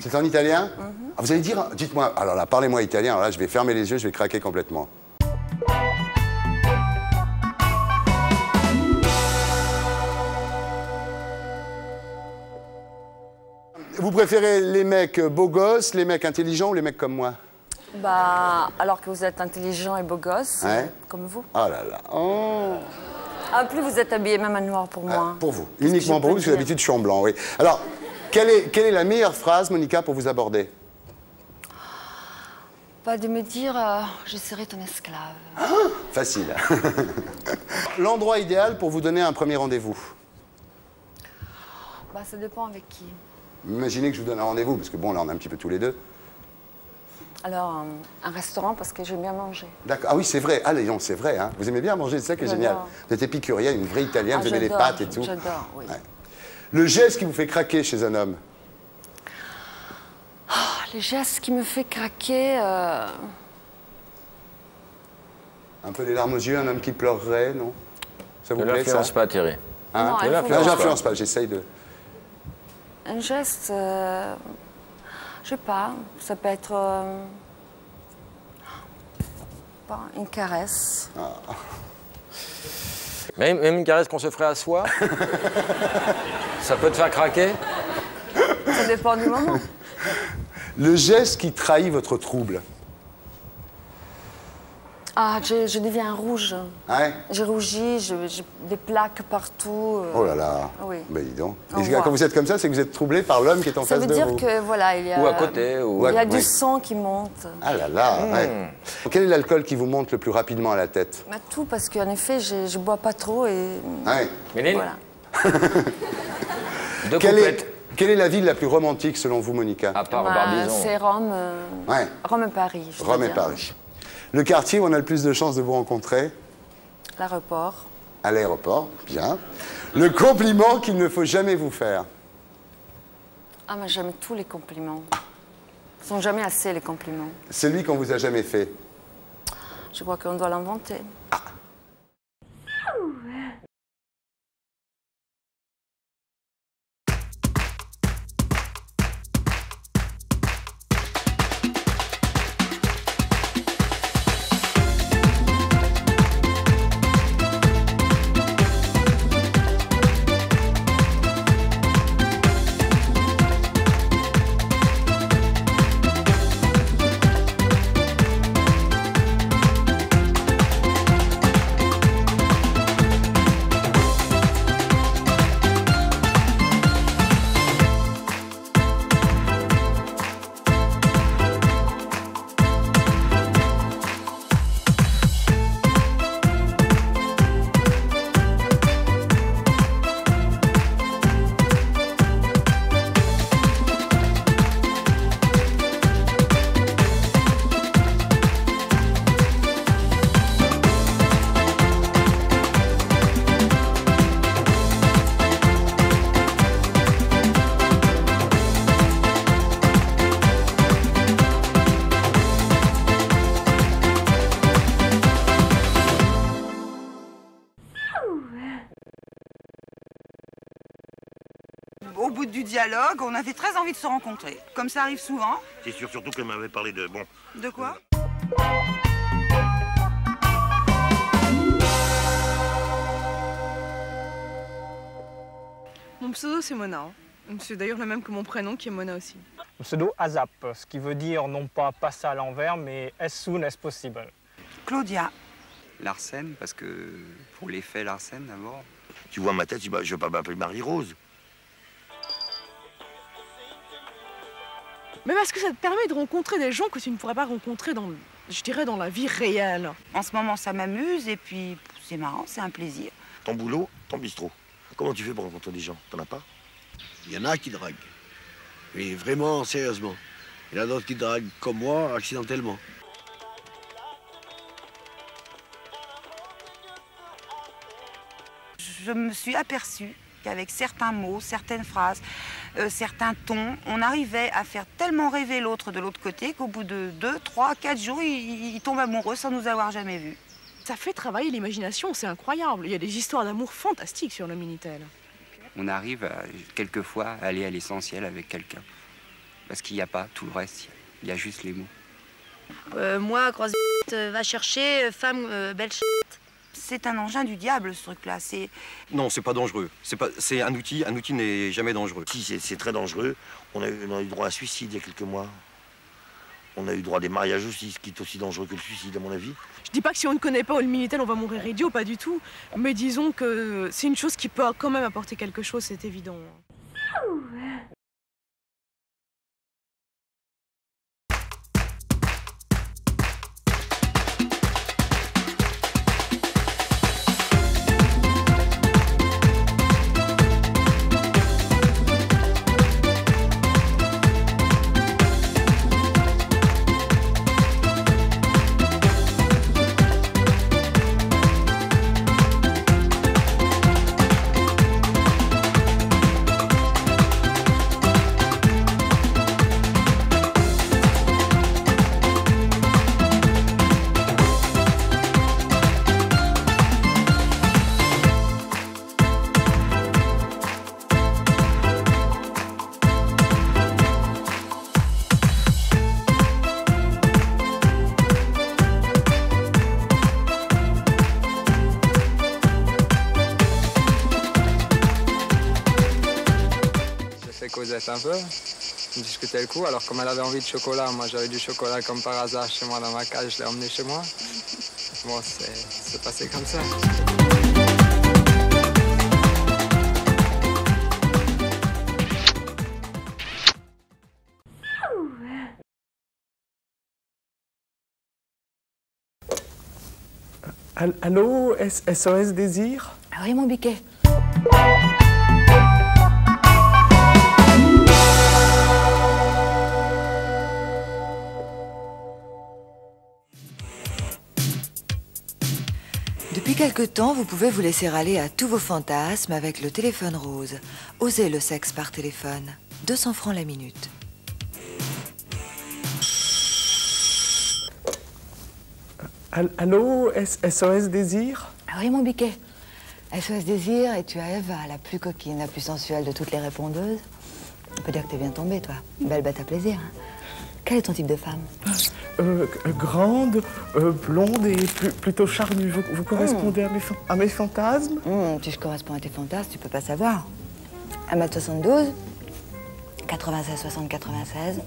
C'est en italien? Ah, vous allez dire, dites-moi, alors là, parlez-moi italien, alors là, je vais fermer les yeux, je vais craquer complètement. Vous préférez les mecs beaux gosses, les mecs intelligents ou les mecs comme moi? Bah, alors que vous êtes intelligent et beau gosse, Ouais. comme vous. Oh là là, oh. Ah, plus vous êtes habillé même en noir pour moi. Pour vous, Qu'est-ce uniquement que je pour vous, peux parce que dire d'habitude je suis en blanc, oui. Alors, quelle est la meilleure phrase, Monica, pour vous aborder? Pas de me dire, je serai ton esclave. Facile. L'endroit idéal pour vous donner un premier rendez-vous? Bah, ça dépend avec qui. Imaginez que je vous donne un rendez-vous, parce que bon, là, on est un petit peu tous les deux. Alors, un restaurant, parce que j'aime bien manger. D'accord. Ah oui, c'est vrai. Ah, non, c'est vrai, hein. Vous aimez bien manger, c'est ça qui est génial. Vous êtes épicurienne, une vraie italienne, vous aimez les pâtes et tout. J'adore, oui. Ouais. Le geste qui vous fait craquer chez un homme? Les gestes qui me fait craquer... Un peu les larmes aux yeux, un homme qui pleurerait, non? Ça vous Ne plaît, ça? l'influence pas, Thierry. Hein? Non, Ne il faut l'influence Non, pas. j'influence pas, j'essaye de... Un geste, je sais pas, ça peut être une caresse. Même une caresse qu'on se ferait à soi, ça peut te faire craquer. Ça dépend du moment. Le geste qui trahit votre trouble? Ah, je deviens rouge. Ouais. J'ai rougi, j'ai des plaques partout. Oh là là. Oui. Ben dis donc. Au Et revoir. quand vous êtes comme ça, c'est que vous êtes troublé par l'homme qui est en Ça face veut de dire vous. que, voilà, il y a... Ou à côté. Ou... Il y a Oui. du sang qui monte. Ah là là, ouais. Quel est l'alcool qui vous monte le plus rapidement à la tête? Mais tout, parce qu'en effet, je bois pas trop et... Ouais. Méline, Voilà. deux Quelle coupettes. quelle est la ville la plus romantique selon vous, Monica? À part Bah, Barbizon. c'est Rome. Ouais. Rome et Paris. je Rome dois et dire. Paris. Le quartier où on a le plus de chances de vous rencontrer? L'aéroport. À l'aéroport, bien. Le compliment qu'il ne faut jamais vous faire? Ah, mais j'aime tous les compliments. Ce sont jamais assez, les compliments. Celui qu'on vous a jamais fait? Je crois qu'on doit l'inventer. Au bout du dialogue, on avait très envie de se rencontrer. Comme ça arrive souvent. C'est sûr, surtout qu'elle m'avait parlé de... Bon. De quoi? Mon pseudo, c'est Mona. C'est d'ailleurs le même que mon prénom, qui est Mona aussi. Le pseudo ASAP, ce qui veut dire non pas passer à l'envers, mais as soon as possible. Claudia. Larsen, parce que pour l'effet Larsen d'abord. Tu vois ma tête, je ne vais pas m'appeler Marie-Rose. Mais parce que ça te permet de rencontrer des gens que tu ne pourrais pas rencontrer dans, je dirais, dans la vie réelle. En ce moment, ça m'amuse et puis c'est marrant, c'est un plaisir. Ton boulot, ton bistrot. Comment tu fais pour rencontrer des gens? T'en as pas? Il y en a qui draguent. Mais vraiment, sérieusement. Il y en a d'autres qui draguent comme moi, accidentellement. Je me suis aperçue qu'avec certains mots, certaines phrases, certains tons, on arrivait à faire tellement rêver l'autre de l'autre côté qu'au bout de 2, 3, 4 jours, il tombe amoureux sans nous avoir jamais vus. Ça fait travailler l'imagination, c'est incroyable. Il y a des histoires d'amour fantastiques sur le Minitel. on arrive quelquefois à aller à l'essentiel avec quelqu'un. Parce qu'il n'y a pas tout le reste, il y a juste les mots. Moi, grosse va chercher femme belle. C'est un engin du diable, ce truc-là. Non, c'est pas dangereux. C'est un outil n'est jamais dangereux. Si, c'est très dangereux. On a eu droit à un suicide il y a quelques mois. On a eu droit à des mariages aussi, ce qui est aussi dangereux que le suicide, à mon avis. Je dis pas que si on ne connaît pas le Minitel, on va mourir idiot, pas du tout. Mais disons que c'est une chose qui peut quand même apporter quelque chose, c'est évident. Causette un peu, on discutait le coup, alors comme elle avait envie de chocolat, moi j'avais du chocolat comme par hasard chez moi dans ma cage, je l'ai emmené chez moi. Bon, c'est passé comme ça. Allô, SOS Désir? Ah oui, mon biquet. Depuis quelque temps, vous pouvez vous laisser aller à tous vos fantasmes avec le téléphone rose. Osez le sexe par téléphone. 200 francs la minute. Allô, SOS Désir? Ah oui, mon biquet. SOS Désir, et tu as Eva, la plus coquine, la plus sensuelle de toutes les répondeuses. On peut dire que t'es bien tombée, toi. Belle bête à plaisir. Hein. Quel est ton type de femme? Grande, blonde et plutôt charnue. Vous correspondez à mes fantasmes? Si je corresponds à tes fantasmes, tu peux pas savoir. 1m72, 96, 96,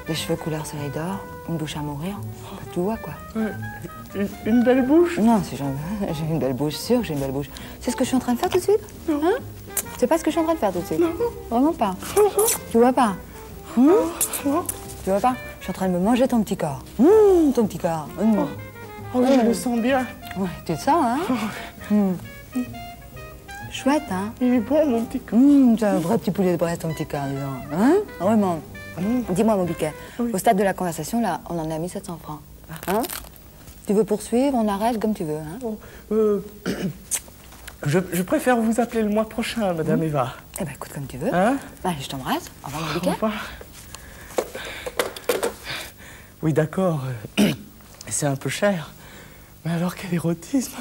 les cheveux couleur soleil d'or, une bouche à mourir. Tu vois quoi? Une belle bouche? Non, si j'ai une belle bouche, sûr que j'ai une belle bouche. C'est ce que je suis en train de faire tout de suite? Non. Hein? C'est pas ce que je suis en train de faire tout de suite? Non. Vraiment pas? Tu vois pas? Non. Tu vois pas? Je suis en train de me manger ton petit corps. Ton petit corps. Oh oui, je le sens bien. Ouais, tu te sens, hein? Chouette, hein? Il est bon, mon petit corps. C'est un vrai petit poulet de Brest, ton petit corps, disons. Hein? Vraiment. Dis-moi, mon biquet, au stade de la conversation, là, on en a mis 700 francs. Hein? Tu veux poursuivre, on arrête comme tu veux, hein? Je préfère vous appeler le mois prochain, Madame Eva. Eh ben, écoute comme tu veux. Hein? Allez, je t'embrasse. Au revoir, mon biquet. Au revoir. Oui, d'accord. C'est un peu cher. Mais alors, quel érotisme!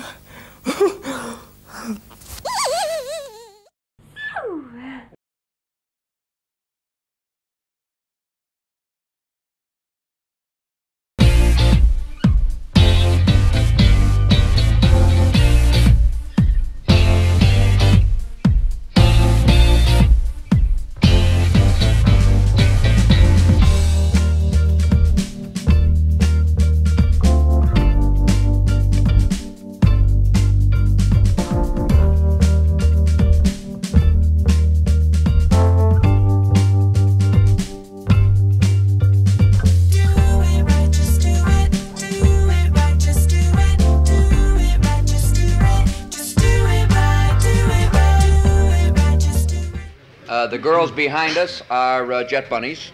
The girls behind us are jet bunnies.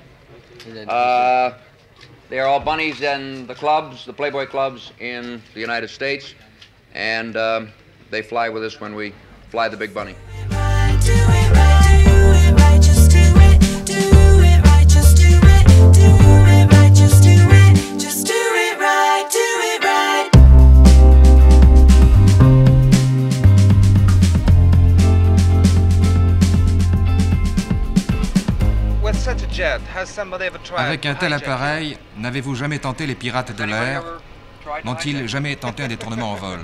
They are all bunnies in the clubs, the Playboy clubs in the United States, and they fly with us when we fly the big bunny. Avec un tel appareil, n'avez-vous jamais tenté les pirates de l'air? N'ont-ils jamais tenté un détournement en vol?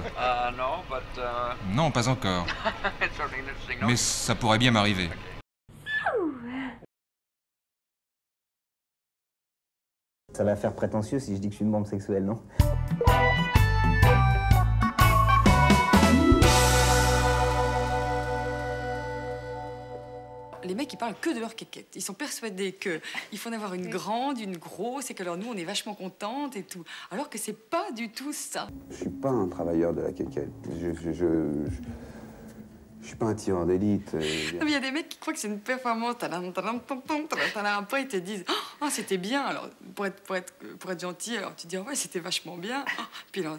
Non, pas encore. Mais ça pourrait bien m'arriver. Ça va faire prétentieux si je dis que je suis une bombe sexuelle, non? Les mecs, ils parlent que de leur quéquette. Ils sont persuadés qu'il faut en avoir une grande, une grosse, et que alors nous, on est vachement contentes et tout. Alors que c'est pas du tout ça. Je suis pas un travailleur de la quéquette. Je suis pas un tireur d'élite. Il y a des mecs qui croient que c'est une performance. Après, ils te disent « Oh, c'était bien ». Alors, pour être gentil, alors tu dis « Ouais, c'était vachement bien ». Puis alors,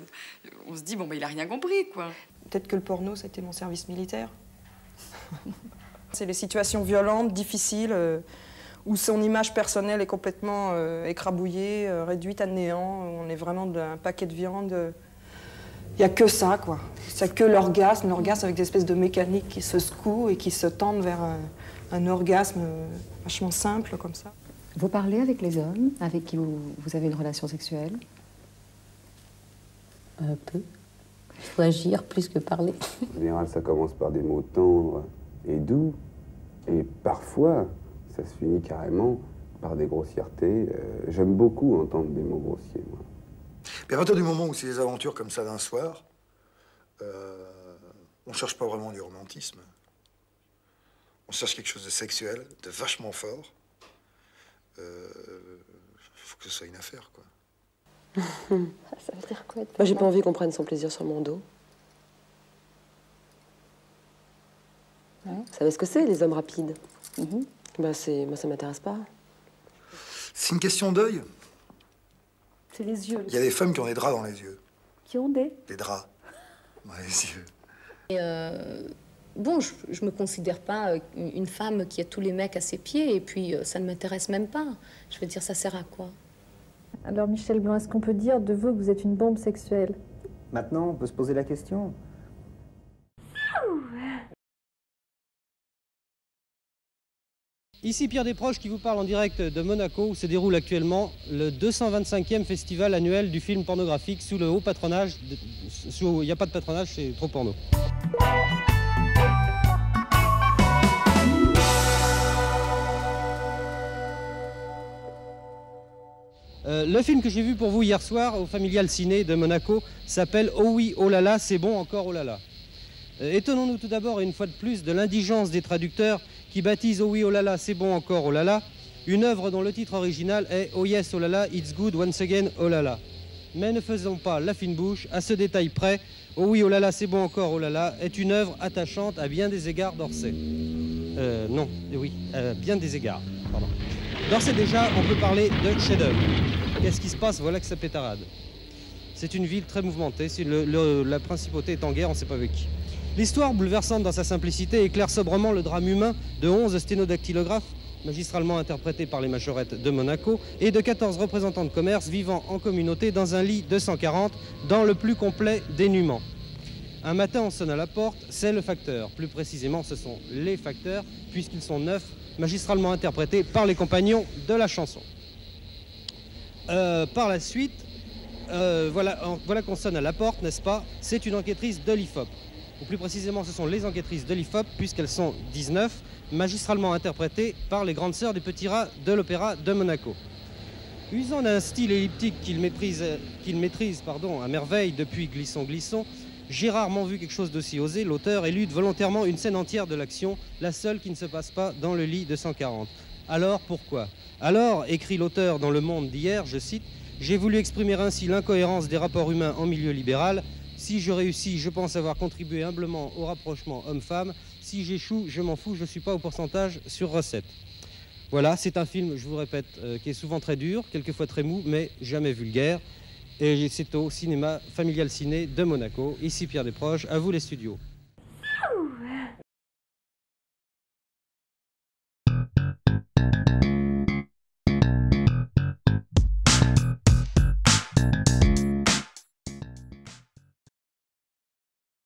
on se dit « Bon, bah, il a rien compris, quoi ». Peut-être que le porno, c'était mon service militaire. C'est les situations violentes, difficiles, où son image personnelle est complètement écrabouillée, réduite à néant. On est vraiment d'un paquet de viande. Il n'y a que ça, quoi. C'est que l'orgasme avec des espèces de mécaniques qui se secouent et qui se tendent vers un orgasme vachement simple, comme ça. Vous parlez avec les hommes avec qui vous avez une relation sexuelle? Un peu. Il faut agir plus que parler. En général, ça commence par des mots tendres et doux. Et parfois, ça se finit carrément par des grossièretés. J'aime beaucoup entendre des mots grossiers, moi. Puis à partir du moment où c'est des aventures comme ça d'un soir, on cherche pas vraiment du romantisme. On cherche quelque chose de sexuel, de vachement fort. Faut que ce soit une affaire, quoi. Ça veut dire quoi? Moi, j'ai pas envie qu'on prenne son plaisir sur mon dos. Ouais. Vous savez ce que c'est, les hommes rapides? Moi, ça m'intéresse pas. C'est une question d'œil. C'est les yeux. Il y a des femmes qui ont des draps dans les yeux. Qui ont des draps dans les yeux. Et bon, je me considère pas une femme qui a tous les mecs à ses pieds, et puis ça ne m'intéresse même pas. Je veux dire, ça sert à quoi? Alors, Michel Blanc, est-ce qu'on peut dire de vous que vous êtes une bombe sexuelle? Maintenant, on peut se poser la question. Ici Pierre Desproges qui vous parle en direct de Monaco où se déroule actuellement le 225e festival annuel du film pornographique sous le haut patronage. Il n'y a pas de patronage, c'est trop porno. Le film que j'ai vu pour vous hier soir au Familial Ciné de Monaco s'appelle « Oh oui, oh là là, c'est bon encore, oh là là ». Étonnons-nous tout d'abord, et une fois de plus, de l'indigence des traducteurs qui baptisent « Oh oui, oh là là, c'est bon encore, oh là là », une œuvre dont le titre original est « Oh yes, oh là là, it's good once again, oh là là ». Mais ne faisons pas la fine bouche, à ce détail près, « Oh oui, oh là là, c'est bon encore, oh là là » est une œuvre attachante à bien des égards d'Orsay. Non, oui, bien des égards, pardon. D'Orsay déjà, on peut parler de chef-d'œuvre. Qu'est-ce qui se passe? Voilà que ça pétarade. C'est une ville très mouvementée, la principauté est en guerre, on ne sait pas avec qui. L'histoire, bouleversante dans sa simplicité, éclaire sobrement le drame humain de 11 sténodactylographes, magistralement interprétés par les majorettes de Monaco, et de 14 représentants de commerce vivant en communauté dans un lit 240, dans le plus complet dénuement. Un matin, on sonne à la porte, c'est le facteur. Plus précisément, ce sont les facteurs, puisqu'ils sont 9, magistralement interprétés par les compagnons de la chanson. Par la suite, voilà qu'on sonne à la porte, n'est-ce pas? C'est une enquêtrice de l'IFOP. Ou plus précisément, ce sont les enquêtrices de l'IFOP, puisqu'elles sont 19, magistralement interprétées par les grandes sœurs du Petit Rat de l'Opéra de Monaco. Usant d'un style elliptique qu'il maîtrise à merveille depuis Glisson, j'ai rarement vu quelque chose d'aussi osé. L'auteur élude volontairement une scène entière de l'action, la seule qui ne se passe pas dans le lit 240. Alors, pourquoi? Alors, écrit l'auteur dans Le Monde d'hier, je cite, « J'ai voulu exprimer ainsi l'incohérence des rapports humains en milieu libéral. Si je réussis, je pense avoir contribué humblement au rapprochement homme-femme. Si j'échoue, je m'en fous, je ne suis pas au pourcentage sur recette. » Voilà, c'est un film, je vous répète, qui est souvent très dur, quelquefois très mou, mais jamais vulgaire. Et c'est au cinéma Familial Ciné de Monaco. Ici Pierre Desproges, à vous les studios.